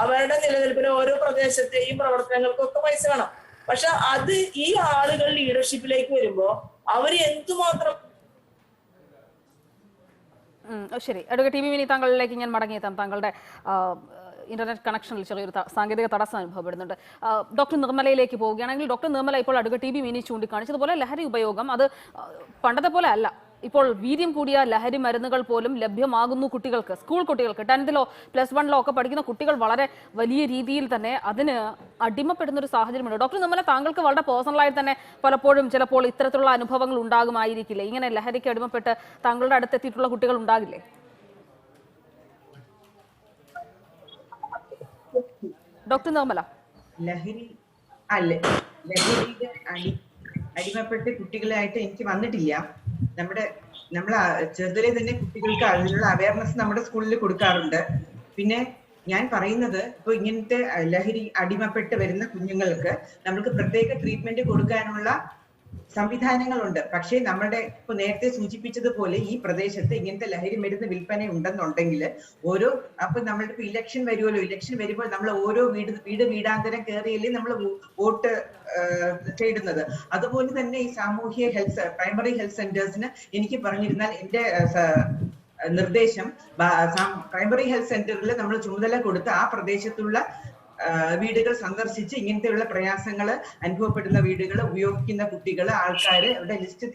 അവരുടെ നിലനിൽപ്പിന് ഓരോ പ്രദേശത്തെയും പ്രവർത്തനങ്ങൾക്കൊക്കെ പൈസ വേണം. പക്ഷെ അത് ഈ ആളുകൾ ലീഡർഷിപ്പിലേക്ക് വരുമ്പോ അവര് എന്തുമാത്രം. ശരി, അഡ്വക്കേറ്റ് ടി. വി. മിനി, താങ്കളിലേക്ക് ഞാൻ മടങ്ങിയെത്താം. താങ്കളുടെ ഇന്റർനെറ്റ് കണക്ഷനിൽ ചെറിയൊരു സാങ്കേതിക തടസ്സം അനുഭവപ്പെടുന്നുണ്ട്. ഡോക്ടർ നിർമ്മലയിലേക്ക് പോവുകയാണെങ്കിൽ, ഡോക്ടർ നിർമ്മല ഇപ്പോൾ അഡ്വക്കേറ്റ് ടി. വി. മിനി ചൂണ്ടിക്കാണിച്ചതുപോലെ ലഹരി ഉപയോഗം അത് പണ്ടത്തെ പോലെ അല്ല. ഇപ്പോൾ വീര്യം കൂടിയ ലഹരി മരുന്നുകൾ പോലും ലഭ്യമാകുന്നു കുട്ടികൾക്ക്, സ്കൂൾ കുട്ടികൾക്ക്. 10th +1 ഒക്കെ പഠിക്കുന്ന കുട്ടികൾ വളരെ വലിയ രീതിയിൽ തന്നെ അതിന് അടിമപ്പെടുന്ന ഒരു സാഹചര്യമുണ്ട്. ഡോക്ടർ നിർമ്മല, താങ്കൾക്ക് വളരെ പേഴ്സണലായി തന്നെ പലപ്പോഴും ചിലപ്പോൾ ഇത്തരത്തിലുള്ള അനുഭവങ്ങൾ ഉണ്ടാകുമായിരിക്കില്ലേ? ഇങ്ങനെ ലഹരിക്ക് അടിമപ്പെട്ട് താങ്കളുടെ അടുത്തെത്തിയിട്ടുള്ള കുട്ടികൾ ഉണ്ടാകില്ലേ? ഡോക്ടർ നിർമ്മല, ലഹരിയുടെ അടിമപ്പെട്ട് കുട്ടികളായിട്ട് എനിക്ക് വന്നിട്ടില്ല. നമ്മൾ ചെറുതിലെ തന്നെ കുട്ടികൾക്ക് അതിനുള്ള അവയർനെസ് നമ്മുടെ സ്കൂളിൽ കൊടുക്കാറുണ്ട്. പിന്നെ ഞാൻ പറയുന്നത്, ഇപ്പൊ ഇങ്ങനത്തെ ലഹരി അടിമപ്പെട്ട് വരുന്ന കുഞ്ഞുങ്ങൾക്ക് നമുക്ക് പ്രത്യേക ട്രീറ്റ്മെന്റ് കൊടുക്കാനുള്ള സംവിധാനങ്ങളുണ്ട്. പക്ഷേ നമ്മുടെ ഇപ്പൊ നേരത്തെ സൂചിപ്പിച്ചതുപോലെ ഈ പ്രദേശത്ത് ഇങ്ങനത്തെ ലഹരി മരുന്ന് വിൽപ്പന ഉണ്ടെന്നുണ്ടെങ്കിൽ അപ്പൊ നമ്മളുടെ ഇപ്പൊ ഇലക്ഷൻ വരുമല്ലോ, ഇലക്ഷൻ വരുമ്പോൾ നമ്മൾ ഓരോ വീടാന്തരം കയറിയല്ലേ നമ്മൾ വോട്ട് ചെയ്യുന്നത്. അതുപോലെ തന്നെ ഈ സാമൂഹ്യ പ്രൈമറി ഹെൽത്ത് സെന്റേഴ്സിന് എനിക്ക് പറഞ്ഞിരുന്നാൽ എന്റെ നിർദ്ദേശം, പ്രൈമറി ഹെൽത്ത് സെന്ററിൽ നമ്മൾ ചുമതല കൊടുത്ത് ആ പ്രദേശത്തുള്ള വീടുകൾ സന്ദർശിച്ച് ഇങ്ങനത്തെയുള്ള പ്രയാസങ്ങൾ അനുഭവപ്പെടുന്ന വീടുകൾ, ഉപയോഗിക്കുന്ന കുട്ടികൾ, ആൾക്കാര് അവരുടെ ലിസ്റ്റ്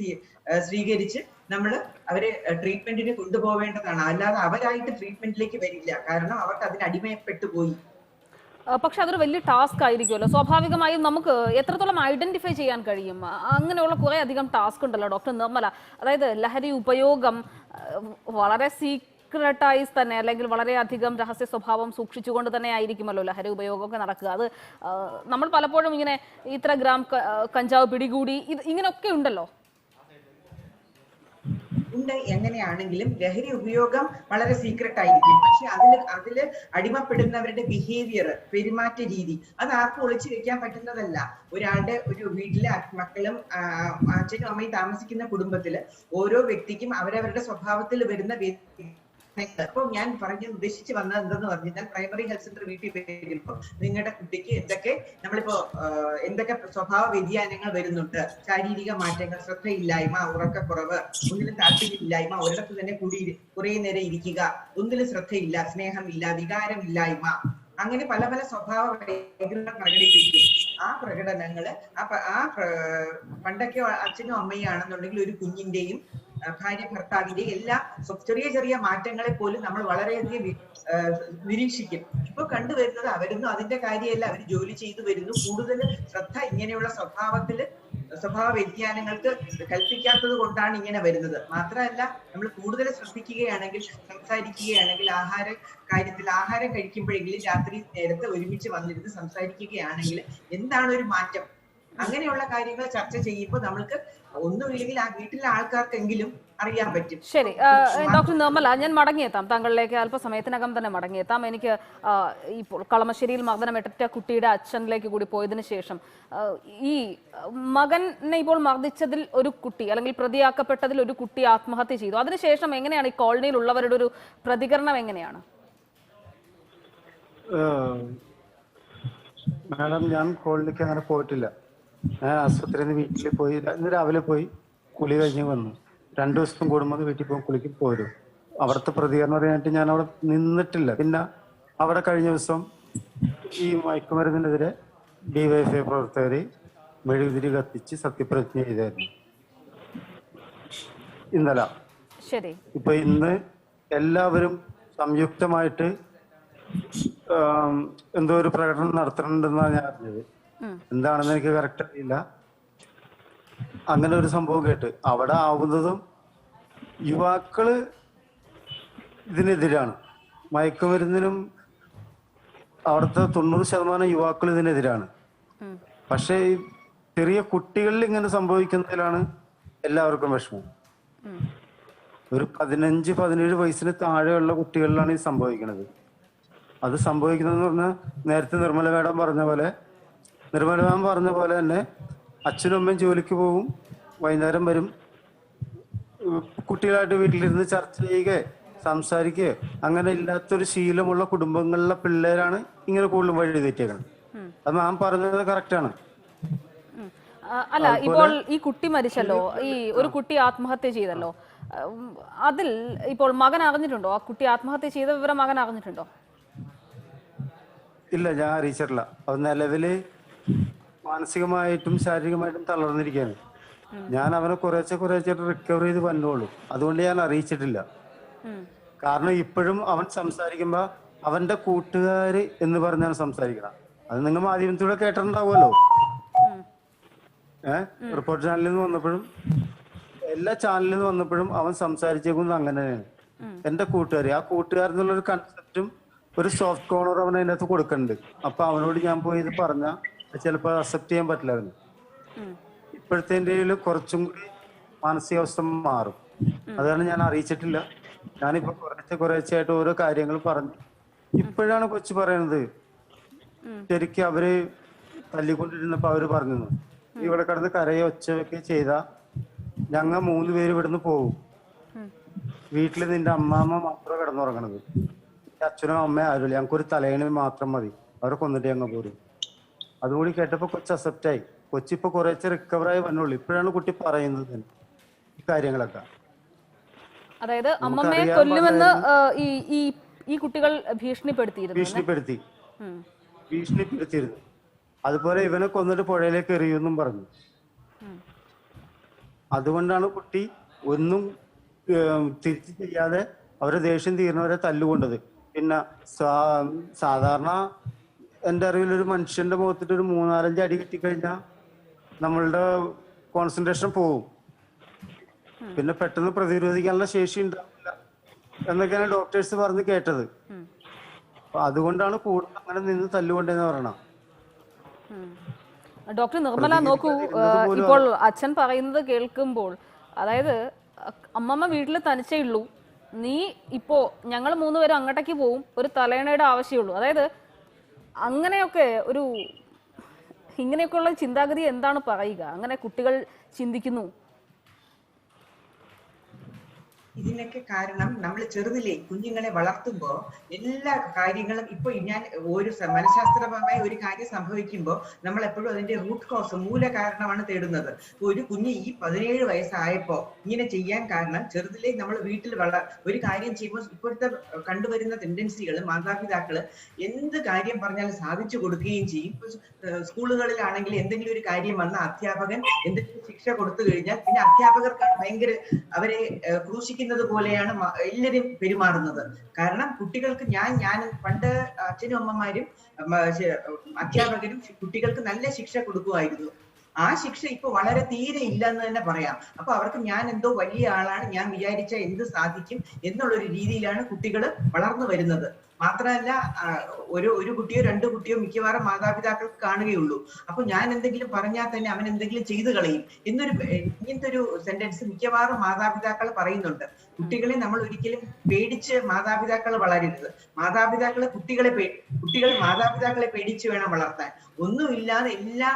സ്വീകരിച്ച് നമ്മൾ അവരെ ട്രീറ്റ്മെന്റിന് കൊണ്ടുപോവേണ്ടതാണ്. അല്ലാതെ അവരായിട്ട് ട്രീറ്റ്മെന്റിലേക്ക് വരില്ല, കാരണം അവർക്ക് അതിന് അടിമപ്പെട്ടു പോയി. പക്ഷെ അതൊരു വലിയ ടാസ്ക് ആയിരിക്കുമല്ലോ. സ്വാഭാവികമായും നമുക്ക് എത്രത്തോളം ഐഡന്റിഫൈ ചെയ്യാൻ കഴിയും? അങ്ങനെയുള്ള കുറെ അധികം ടാസ്ക് ഉണ്ടല്ലോ ഡോക്ടർ നിർമ്മല. അതായത് ലഹരി ഉപയോഗം വളരെ സീക്രട്ടൈസ് തന്നെ, അല്ലെങ്കിൽ വളരെയധികം രഹസ്യ സ്വഭാവം സൂക്ഷിച്ചുകൊണ്ട് തന്നെ ആയിരിക്കുമല്ലോ ലഹരി ഉപയോഗമൊക്കെ നടക്കുക. അത് നമ്മൾ പലപ്പോഴും ഇങ്ങനെ ഇത്ര ഗ്രാം കഞ്ചാവ് പിടികൂടി ഇങ്ങനെയൊക്കെ ഉണ്ടല്ലോ. ഉണ്ട്. എങ്ങനെയാണെങ്കിലും ലഹരി ഉപയോഗം വളരെ സീക്രട്ട് ആയിരിക്കും. പക്ഷെ അതില് അടിമപ്പെടുന്നവരുടെ ബിഹേവിയർ, പെരുമാറ്റ രീതി, അത് ആർക്കും ഒളിച്ചു വെക്കാൻ പറ്റുന്നതല്ല. ഒരാളുടെ ഒരു വീട്ടിലെ മക്കളും അച്ഛനും അമ്മയും താമസിക്കുന്ന കുടുംബത്തില് ഓരോ വ്യക്തിക്കും അവരവരുടെ സ്വഭാവത്തിൽ വരുന്ന അപ്പൊ ഞാൻ ഉദ്ദേശിച്ച് വന്നത് എന്തെന്ന് പറഞ്ഞാൽ, പ്രൈമറി ഹെൽത്ത് സെന്റർ വീട്ടിൽ വരുമ്പോൾ നിങ്ങളുടെ കുട്ടിക്ക് എന്തൊക്കെ സ്വഭാവ വ്യതിയാനങ്ങൾ വരുന്നുണ്ട്, ശാരീരിക മാറ്റങ്ങൾ, ശ്രദ്ധയില്ലായ്മ, ഉറക്കക്കുറവ്, ഒന്നിലും താല്പര്യമില്ലായ്മ, ഒരിടത്ത് തന്നെ കുറെ നേരം ഇരിക്കുക, ഒന്നിലും ശ്രദ്ധയില്ല, സ്നേഹമില്ല, വികാരമില്ലായ്മ, അങ്ങനെ പല പല സ്വഭാവ വൈകല്യങ്ങൾ പ്രകടിപ്പിക്കും. ആ പ്രകടനങ്ങള് പണ്ടൊക്കെ അച്ഛനും അമ്മയും ആണെന്നുണ്ടെങ്കിൽ ഒരു കുഞ്ഞിന്റെയും ഭാര്യ ഭർത്താവിന്റെ എല്ലാം ചെറിയ ചെറിയ മാറ്റങ്ങളെ പോലും നമ്മൾ വളരെയധികം നിരീക്ഷിക്കും. ഇപ്പൊ കണ്ടുവരുന്നത് അവരൊന്നും അതിന്റെ കാര്യമല്ല, അവർ ജോലി ചെയ്തു വരുന്നു. കൂടുതൽ ശ്രദ്ധ ഇങ്ങനെയുള്ള സ്വഭാവ വ്യതിയാനങ്ങൾക്ക് കൽപ്പിക്കാത്തത് കൊണ്ടാണ് ഇങ്ങനെ വരുന്നത്. മാത്രമല്ല, നമ്മൾ കൂടുതൽ ശ്രദ്ധിക്കുകയാണെങ്കിൽ, സംസാരിക്കുകയാണെങ്കിൽ, ആഹാരം കഴിക്കുമ്പോഴെങ്കിലും രാത്രി നേരത്തെ ഒരുമിച്ച് വന്നിരുന്ന് സംസാരിക്കുകയാണെങ്കിൽ എന്താണ് ഒരു മാറ്റം, അങ്ങനെയുള്ള കാര്യങ്ങൾ ചർച്ച ചെയ്യുമ്പോൾ നമ്മൾക്ക് ഒന്നുമില്ലെങ്കിൽ ആ വീട്ടിലെ ആൾക്കാർക്കെങ്കിലും അറിയാൻ പറ്റും. ശരി ഡോക്ടർ നിർമ്മല, ഞാൻ മടങ്ങിയെത്താം താങ്കളിലേക്ക്, അല്പസമയത്തിനകം തന്നെ മടങ്ങിയെത്താം. എനിക്ക് ഇപ്പോൾ കളമശ്ശേരിയിൽ മർദ്ദനമേറ്റ കുട്ടിയുടെ അച്ഛനിലേക്ക് കൂടി പോയതിനു ശേഷം, ഈ മകനെ ഇപ്പോൾ മർദ്ദിച്ചതിൽ ഒരു കുട്ടി, അല്ലെങ്കിൽ പ്രതിയാക്കപ്പെട്ടതിൽ ഒരു കുട്ടി ആത്മഹത്യ ചെയ്തു. അതിനുശേഷം എങ്ങനെയാണ് ഈ കോളനിയിലുള്ളവരുടെ ഒരു പ്രതികരണം എങ്ങനെയാണ്? മാഡം, ഞാൻ കോളനിക്ക് അങ്ങനെ പോയിട്ടില്ല. ഞാൻ ആശുപത്രിയിൽ നിന്ന് വീട്ടിൽ പോയി, ഇന്ന് രാവിലെ പോയി കുളി കഴിഞ്ഞ് വന്നു. 2 ദിവസം കൂടുമ്പോൾ വീട്ടിൽ പോകും, കുളിക്ക് പോരും. അവിടുത്തെ പ്രതികരണം അറിയാനായിട്ട് ഞാൻ അവിടെ നിന്നിട്ടില്ല. പിന്നെ അവിടെ കഴിഞ്ഞ ദിവസം ഈ മയക്കുമരുന്നിനെതിരെ ഡിവൈഎഫ്ഐ പ്രവർത്തകർ മെഴുകുതിരി കത്തിച്ച് സത്യപ്രതിജ്ഞ ചെയ്തായിരുന്നു ഇന്നലെ. ശരി, ഇപ്പൊ ഇന്ന് എല്ലാവരും സംയുക്തമായിട്ട് എന്തോ ഒരു പ്രകടനം നടത്തുന്നുണ്ടെന്നാണ് ഞാൻ അറിഞ്ഞത്. എന്താണെന്ന് എനിക്ക് കറക്റ്റ് അറിയില്ല. അങ്ങനെ ഒരു സംഭവം കേട്ട് അവിടെ ആവുന്നതും യുവാക്കള് ഇതിനെതിരാണ്, മയക്കുമരുന്നിനും അവിടുത്തെ 90% യുവാക്കൾ ഇതിനെതിരാണ്. പക്ഷേ ഈ ചെറിയ കുട്ടികളിൽ ഇങ്ങനെ സംഭവിക്കുന്നതിലാണ് എല്ലാവർക്കും വിഷമം. ഒരു 15-17 വയസ്സിന് താഴെയുള്ള കുട്ടികളിലാണ് ഇത് സംഭവിക്കുന്നത്. അത് സംഭവിക്കുന്നതെന്ന് പറഞ്ഞാൽ നേരത്തെ നിർമ്മല മാഡം പറഞ്ഞ പോലെ തന്നെ അച്ഛനും അമ്മയും ജോലിക്ക് പോകും, വൈകുന്നേരം വരും, കുട്ടികളായിട്ട് വീട്ടിലിരുന്ന് ചർച്ച ചെയ്യുകയോ സംസാരിക്കുകയോ അങ്ങനെ ഇല്ലാത്തൊരു ശീലമുള്ള കുടുംബങ്ങളിലെ പിള്ളേരാണ് ഇങ്ങനെ കൂടുതലും വഴി തെറ്റിയേക്കുന്നത്. അത് നാം പറഞ്ഞത് കറക്റ്റാണ്. അല്ല, ഇപ്പോൾ ഈ കുട്ടി മരിച്ചല്ലോ, ഈ ഒരു കുട്ടി ആത്മഹത്യ ചെയ്തല്ലോ, അതിൽ ഇപ്പോൾ മകൻ അറിഞ്ഞിട്ടുണ്ടോ? ആ കുട്ടി ആത്മഹത്യ ചെയ്ത വിവരം മകൻ അറിഞ്ഞിട്ടുണ്ടോ? ഇല്ല, ഞാൻ അറിയിച്ചിട്ടില്ല. അത് നിലവില് മാനസികമായിട്ടും ശാരീരികമായിട്ടും തളർന്നിരിക്കുകയാണ്. ഞാൻ അവനെ കുറേശ്ശെ റിക്കവർ ചെയ്ത് വന്നോളൂ. അതുകൊണ്ട് ഞാൻ അറിയിച്ചിട്ടില്ല. കാരണം ഇപ്പോഴും അവൻ സംസാരിക്കുമ്പോ അവന്റെ കൂട്ടുകാര് എന്ന് പറഞ്ഞാണ് സംസാരിക്കണം. അത് നിങ്ങൾ മാധ്യമത്തിലൂടെ കേട്ടിട്ടുണ്ടാവുമല്ലോ. റിപ്പോർട്ട് ചാനലിൽ നിന്ന് വന്നപ്പോഴും എല്ലാ ചാനലിൽ നിന്ന് വന്നപ്പോഴും അവൻ സംസാരിച്ചേക്കുന്നത് അങ്ങനെ തന്നെയാണ്. എന്റെ കൂട്ടുകാരി, ആ കൂട്ടുകാരെന്നുള്ളൊരു കൺസെപ്റ്റും ഒരു സോഫ്റ്റ് കോർണർ അവൻ അതിനകത്ത് കൊടുക്കുന്നുണ്ട്. അപ്പൊ അവനോട് ഞാൻ പോയി ഇത് പറഞ്ഞാൽ ചിലപ്പോൾ അക്സെപ്റ്റ് ചെയ്യാൻ പറ്റില്ലായിരുന്നു. ഇപ്പോഴത്തെ കുറച്ചും കൂടി മാനസികാവസ്ഥ മാറും. അതാണ് ഞാൻ അറിയിച്ചിട്ടില്ല. ഞാനിപ്പോ കുറേശ്ശെയായിട്ട് ഓരോ കാര്യങ്ങൾ പറഞ്ഞു. ഇപ്പോഴാണ് കൊച്ചു പറയുന്നത്, ശരിക്കും അവര് തല്ലിക്കൊണ്ടിരുന്നപ്പോ അവര് പറഞ്ഞു, ഇവിടെ കിടന്ന് കരയോ ഒച്ചയൊക്കെ ചെയ്താ ഞങ്ങൾ 3 പേര് ഇവിടുന്ന് പോകും, വീട്ടില് നിന്റെ അമ്മാമ്മ മാത്രം കിടന്നുറങ്ങണത്, അച്ഛനും അമ്മയും ആരുമില്ല, ഞങ്ങൾക്കൊരു തലയണ മാത്രം മതി, അവരെ കൊന്നിട്ട് ഞങ്ങൾ പോരും. അതുകൂടി കേട്ടപ്പോ കൊച്ചു അക്സെപ്റ്റായി. കൊച്ചിപ്പോ കുറേശ്ശെ റിക്കവറായി വന്നുള്ളൂ. ഇപ്പോഴാണ് കുട്ടി പറയുന്നത് ഈ കാര്യങ്ങളൊക്കെ. അതായത് അമ്മമ്മയെ കൊല്ലുമെന്ന് ഈ കുട്ടികൾ ഭീഷണിപ്പെടുത്തിയിരുന്നു. അതുപോലെ ഇവനെ കൊന്നിട്ട് പുഴയിലേക്ക് എറിയുമെന്നും പറഞ്ഞു. അതുകൊണ്ടാണ് കുട്ടി ഒന്നും തിരിച്ചു ചെയ്യാതെ അവരെ ദേഷ്യം തീർന്നവരെ തല്ലുകൊണ്ടത്. പിന്നെ സാധാരണ എൻ്റെ അറിവിലൊരു മനുഷ്യന്റെ മുഖത്തിട്ട് ഒരു 3-4 അടി കിട്ടിക്കഴിഞ്ഞാൽ നമ്മളുടെ കോൺസെൻട്രേഷൻ പോവും, പിന്നെ പെട്ടെന്ന് പ്രതിരോധിക്കാനുള്ള ശേഷി ഉണ്ടാവില്ല എന്നൊക്കെയാണ് ഡോക്ടേഴ്സ് പറഞ്ഞ് കേട്ടത്. അപ്പൊ അതുകൊണ്ടാണ് കൂടുതൽ അങ്ങനെ നിന്ന് തല്ലുകൊണ്ടെന്ന് പറയണം. ഡോക്ടർ നിർമ്മല, നോക്കൂ, ഇപ്പോൾ അച്ഛൻ പറയുന്നത് കേൾക്കുമ്പോൾ, അതായത് അമ്മമ്മ വീട്ടിൽ തനിച്ചേ ഉള്ളൂ, നീ ഇപ്പോ ഞങ്ങൾ 3 പേരും അങ്ങോട്ടേക്ക് പോവും, ഒരു തലയണയുടെ ആവശ്യമുള്ളൂ. അതായത് ഇങ്ങനെയൊക്കെയുള്ള ചിന്താഗതി എന്താണ് പറയുക? അങ്ങനെ കുട്ടികൾ ചിന്തിക്കുന്നു. ഇതിനൊക്കെ കാരണം നമ്മൾ ചെറുതിലെ കുഞ്ഞുങ്ങളെ വളർത്തുമ്പോൾ എല്ലാ കാര്യങ്ങളും ഇപ്പൊ ഞാൻ ഒരു മനഃശാസ്ത്രപരമായ ഒരു കാര്യം സംഭവിക്കുമ്പോൾ നമ്മൾ എപ്പോഴും അതിന്റെ റൂട്ട് കോസ്, മൂല കാരണമാണ് തേടുന്നത്. ഒരു കുഞ്ഞ് ഈ 17 വയസ്സായപ്പോ ഇങ്ങനെ ചെയ്യാൻ കാരണം ചെറുതിലെ നമ്മൾ വീട്ടിൽ ഒരു കാര്യം ചെയ്യുമ്പോൾ ഇപ്പോഴത്തെ കണ്ടുവരുന്ന ടെൻഡൻസികൾ, മാതാപിതാക്കള് എന്ത് കാര്യം പറഞ്ഞാലും സാധിച്ചു കൊടുക്കുകയും ചെയ്യും. സ്കൂളുകളിലാണെങ്കിൽ എന്തെങ്കിലും ഒരു കാര്യം വന്ന അധ്യാപകൻ എന്തെങ്കിലും ശിക്ഷ കൊടുത്തു കഴിഞ്ഞാൽ പിന്നെ അധ്യാപകർക്കാണ് ഭയങ്കര അവരെ ക്രൂശിക്കുന്നത് പോലെയാണ് എല്ലാവരും പെരുമാറുന്നത്. കാരണം കുട്ടികൾക്ക് ഞാൻ പണ്ട് അച്ഛനും അമ്മമാരും അധ്യാപകരും കുട്ടികൾക്ക് നല്ല ശിക്ഷ കൊടുക്കുമായിരുന്നു. ആ ശിക്ഷ ഇപ്പൊ വളരെ തീരെ ഇല്ല എന്ന് തന്നെ പറയാം. അപ്പൊ അവർക്ക് ഞാൻ എന്തോ വലിയ ആളാണ്, ഞാൻ വിചാരിച്ച എന്ത് സാധിക്കും എന്നുള്ളൊരു രീതിയിലാണ് കുട്ടികൾ വളർന്നു വരുന്നത്. മാത്രമല്ല, ഒരു കുട്ടിയോ 2 കുട്ടിയോ മിക്കവാറും മാതാപിതാക്കൾക്ക് കാണുകയുള്ളൂ. അപ്പൊ ഞാൻ എന്തെങ്കിലും പറഞ്ഞാൽ തന്നെ അവൻ എന്തെങ്കിലും ചെയ്തു കളയും ഇങ്ങനത്തെ ഒരു സെന്റൻസ് മിക്കവാറും മാതാപിതാക്കൾ പറയുന്നുണ്ട്. കുട്ടികളെ നമ്മൾ ഒരിക്കലും പേടിച്ച് മാതാപിതാക്കൾ വളരരുത്. കുട്ടികൾ മാതാപിതാക്കളെ പേടിച്ച് വേണം വളർത്താൻ. ഒന്നുമില്ലാതെ എല്ലാ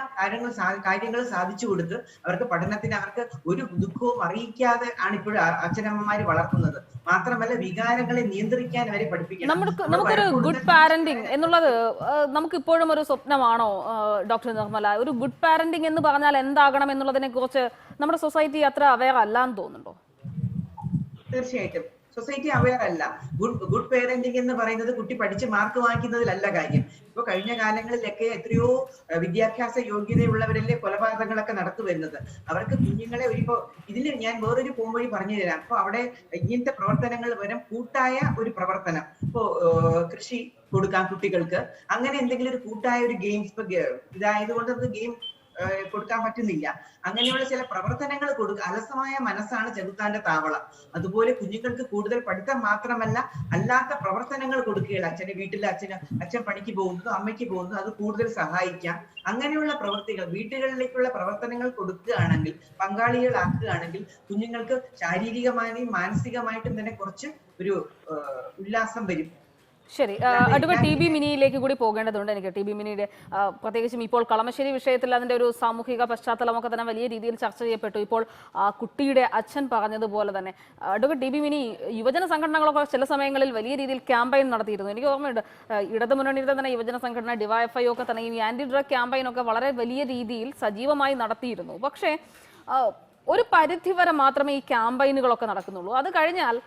കാര്യങ്ങളും സാധിച്ചു കൊടുത്ത് അവർക്ക് പഠനത്തിന് അവർക്ക് ഒരു ദുഃഖവും അറിയിക്കാതെ ആണ് ഇപ്പോഴും അച്ഛനമ്മമാര് വളർത്തുന്നത്. മാത്രമല്ല, വികാരങ്ങളെ നിയന്ത്രിക്കാൻ അവരെ പഠിപ്പിക്കണം. നമുക്കൊരു ഗുഡ് പാരന്റിങ് എന്നുള്ളത് നമുക്ക് ഇപ്പോഴും ഒരു സ്വപ്നമാണോ ഡോക്ടർ നിർമ്മല? ഒരു ഗുഡ് പാരന്റിങ് എന്ന് പറഞ്ഞാൽ എന്താകണം എന്നുള്ളതിനെ കുറിച്ച് നമ്മുടെ സൊസൈറ്റി അത്ര അവെയർ അല്ലാന്ന് തോന്നുന്നുണ്ടോ? തീർച്ചയായിട്ടും സൊസൈറ്റി അവെയർ അല്ല. ഗുഡ് പേരന്റിംഗ് എന്ന് പറയുന്നത് കുട്ടി പഠിച്ച് മാർക്ക് വാങ്ങിക്കുന്നതിലല്ല കാര്യം. ഇപ്പൊ കഴിഞ്ഞ കാലങ്ങളിലൊക്കെ എത്രയോ വിദ്യാഭ്യാസ യോഗ്യതയുള്ളവരല്ലേ കൊലപാതകങ്ങളൊക്കെ നടത്തി വരുന്നത്. അവർക്ക് കുഞ്ഞുങ്ങളെ ഇതിൽ ഞാൻ വേറൊരു പോംവഴി പറഞ്ഞു തരാം. അപ്പൊ അവിടെ ഇങ്ങനത്തെ പ്രവർത്തനങ്ങൾ വരും, കൂട്ടായ ഒരു പ്രവർത്തനം. ഇപ്പോ കൃഷി കൊടുക്കാം കുട്ടികൾക്ക്, അങ്ങനെ എന്തെങ്കിലും ഒരു കൂട്ടായ ഒരു ഗെയിംസ്. ഇപ്പൊ ഇതായതുകൊണ്ട് നമുക്ക് ഗെയിം കൊടുക്കാൻ പറ്റുന്നില്ല. അങ്ങനെയുള്ള ചില പ്രവർത്തനങ്ങൾ അലസമായ മനസ്സാണ് ചെകുത്താന്റെ താവളം. അതുപോലെ കുഞ്ഞുങ്ങൾക്ക് കൂടുതൽ പഠിത്തം മാത്രമല്ല അല്ലാത്ത പ്രവർത്തനങ്ങൾ കൊടുക്കുകയില്ല. അച്ഛൻ പണിക്ക് പോകുന്നു, അമ്മയ്ക്ക് പോകുന്നു, അത് കൂടുതൽ സഹായിക്കാം. അങ്ങനെയുള്ള പ്രവൃത്തികൾ വീട്ടുകളിലേക്കുള്ള പ്രവർത്തനങ്ങൾ കൊടുക്കുകയാണെങ്കിൽ, പങ്കാളികളാക്കുകയാണെങ്കിൽ കുഞ്ഞുങ്ങൾക്ക് ശാരീരികമായും മാനസികമായിട്ടും തന്നെ കുറച്ച് ഒരു ഉല്ലാസം വരും. ശരി, അഡ്വക്കേറ്റ് ടി ബി മിനിയിലേക്ക് കൂടി പോകേണ്ടതുണ്ട് എനിക്ക്. ടി ബി മിനിയുടെ പ്രത്യേകിച്ചും ഇപ്പോൾ കളമശ്ശേരി വിഷയത്തിൽ അതിന്റെ ഒരു സാമൂഹിക പശ്ചാത്തലമൊക്കെ തന്നെ വലിയ രീതിയിൽ ചർച്ച ചെയ്യപ്പെട്ടു. ഇപ്പോൾ കുട്ടിയുടെ അച്ഛൻ പറഞ്ഞതുപോലെ തന്നെ അഡ്വക്കേറ്റ് ടി ബി മിനി, യുവജന സംഘടനകളൊക്കെ ചില സമയങ്ങളിൽ വലിയ രീതിയിൽ ക്യാമ്പയിൻ നടത്തിയിരുന്നു. എനിക്ക് ഓർമ്മയുണ്ട്, ഇടതുമുന്നണിയുടെ തന്നെ യുവജന സംഘടന ഡിവൈഎഫ്ഐ ഒക്കെ തന്നെ ഈ ആന്റി ഡ്രഗ് ക്യാമ്പയിനൊക്കെ വളരെ വലിയ രീതിയിൽ സജീവമായി നടത്തിയിരുന്നു. പക്ഷേ ഒരു പരിധിവരെ മാത്രമേ ഈ ക്യാമ്പയിനുകളൊക്കെ നടക്കുന്നുള്ളൂ. അത് കഴിഞ്ഞാൽ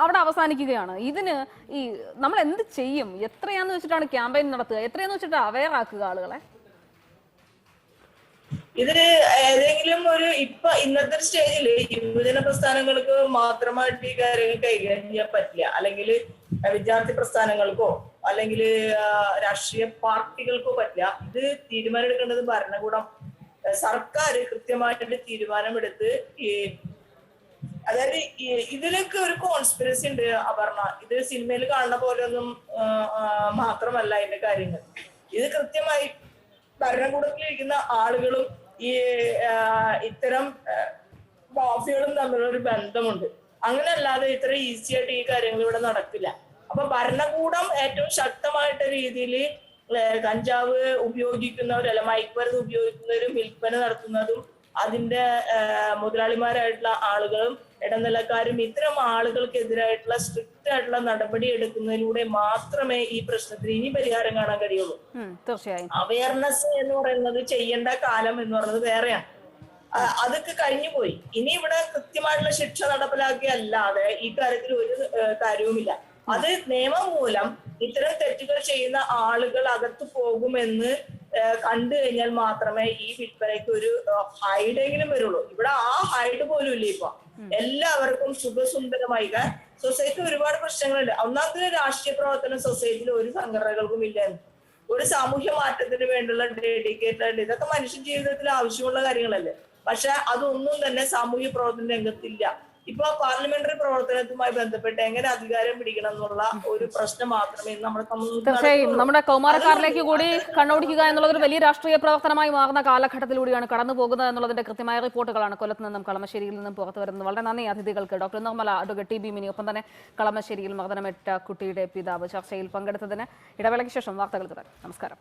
അവിടെ അവസാനിക്കുകയാണ്. ഇതിന് ഈ നമ്മൾ എന്ത് ചെയ്യും? എത്രയാന്ന് വെച്ചിട്ടാണ് ക്യാമ്പയിൻ നടത്തുക? എത്രയാന്ന് വെച്ചിട്ട് അവെയർ ആക്കുക ആളുകളെ? ഇത് ഏതെങ്കിലും ഒരു ഇന്നത്തെ സ്റ്റേജിൽ യുവജന പ്രസ്ഥാനങ്ങൾക്ക് മാത്രമായിട്ട് ഈ കാര്യങ്ങൾ കൈകാര്യം ചെയ്യാൻ പറ്റില്ല. അല്ലെങ്കിൽ വിദ്യാർത്ഥി പ്രസ്ഥാനങ്ങൾക്കോ അല്ലെങ്കിൽ രാഷ്ട്രീയ പാർട്ടികൾക്കോ പറ്റില്ല. ഇത് തീരുമാനമെടുക്കേണ്ടത് ഭരണകൂടം, സർക്കാർ കൃത്യമായിട്ട് തീരുമാനമെടുത്ത് അതായത് ഇതിലൊക്കെ ഒരു കോൺസ്പിറസി ഉണ്ട് അപർണ. ഇത് സിനിമയിൽ കാണുന്ന പോലെ ഒന്നും മാത്രമല്ല ഇതിന്റെ കാര്യങ്ങൾ. ഇത് കൃത്യമായി ഭരണകൂടത്തിലിരിക്കുന്ന ആളുകളും ഈ ഇത്തരം മാഫിയകളും തമ്മിലുള്ള ഒരു ബന്ധമുണ്ട്. അങ്ങനെയല്ലാതെ ഇത്ര ഈസി ആയിട്ട് ഈ കാര്യങ്ങൾ ഇവിടെ നടക്കില്ല. അപ്പൊ ഭരണകൂടം ഏറ്റവും ശക്തമായിട്ട് രീതിയിൽ കഞ്ചാവ് ഉപയോഗിക്കുന്നവരല്ല, മയക്കുമരുന്ന് ഉപയോഗിക്കുന്നവരും വിൽപ്പന നടത്തുന്നതും അതിന്റെ മുതലാളിമാരായിട്ടുള്ള ആളുകളും ഇടനിലക്കാരും ഇത്തരം ആളുകൾക്കെതിരായിട്ടുള്ള സ്ട്രിക്റ്റ് ആയിട്ടുള്ള നടപടി എടുക്കുന്നതിലൂടെ മാത്രമേ ഈ പ്രശ്നത്തിന് ഇനി പരിഹാരം കാണാൻ കഴിയുള്ളൂ. തീർച്ചയായും അവയർനെസ് എന്ന് പറയുന്നത് ചെയ്യേണ്ട കാലം എന്ന് പറയുന്നത് വേറെയാണ്. അതൊക്കെ കഴിഞ്ഞു പോയി. ഇനി ഇവിടെ കൃത്യമായിട്ടുള്ള ശിക്ഷ നടപ്പിലാക്കിയല്ലാതെ ഈ കാര്യത്തിൽ ഒരു കാര്യവുമില്ല. അത് നിയമം മൂലം ഇത്തരം തെറ്റുകൾ ചെയ്യുന്ന ആളുകൾ അകത്ത് പോകുമെന്ന് കണ്ടു കഴിഞ്ഞാൽ മാത്രമേ ഈ വിൽപ്പനയ്ക്ക് ഒരു ഹൈഡെങ്കിലും വരുള്ളൂ. ഇവിടെ ആ ഹൈഡ് പോലും ഇല്ല. ഇപ്പൊ എല്ലാവർക്കും സുഖസുന്ദരമായി. സൊസൈറ്റി ഒരുപാട് പ്രശ്നങ്ങളുണ്ട്. ഒന്നാമത്തെ രാഷ്ട്രീയ പ്രവർത്തനം സൊസൈറ്റിയിൽ ഒരു സംഘടനകൾക്കും ഇല്ല. ഒരു സാമൂഹ്യ മാറ്റത്തിന് വേണ്ടിയുള്ള ഡെഡിക്കേറ്റഡ് ഇതൊക്കെ മനുഷ്യ ജീവിതത്തിൽ ആവശ്യമുള്ള കാര്യങ്ങളല്ലേ. പക്ഷെ അതൊന്നും തന്നെ സാമൂഹ്യ പ്രവർത്തന രംഗത്തില്ല. ഇപ്പൊ പാർലമെന്ററി പ്രവർത്തനവുമായി ബന്ധപ്പെട്ട് എങ്ങനെ അധികാരം പിടിക്കണം എന്നുള്ള ഒരു പ്രശ്നം മാത്രമേ നമ്മുടെ തീർച്ചയായും നമ്മുടെ കൗമാരക്കാരിലേക്ക് കൂടി കണ്ണോടിക്കുക എന്നുള്ളത് ഒരു വലിയ രാഷ്ട്രീയ പ്രവർത്തനമായി മാറുന്ന കാലഘട്ടത്തിലൂടെയാണ് കടന്നു പോകുന്നത് എന്നുള്ളതിന്റെ കൃത്യമായ റിപ്പോർട്ടുകളാണ് കൊല്ലത്ത് നിന്നും കളമശ്ശേരിയിൽ നിന്നും പുറത്തു വരുന്നത്. വളരെ നന്ദി അതിഥികൾക്ക്, doctor Nirmala, advocate T B mini, ഒപ്പം തന്നെ കളമശ്ശേരിയിൽ മർദ്ദനമേറ്റ കുട്ടിയുടെ പിതാവ് ചർച്ചയിൽ പങ്കെടുത്തതിന്. ഇടവേളയ്ക്ക് ശേഷം വാർത്തകൾ തുടരും. നമസ്കാരം.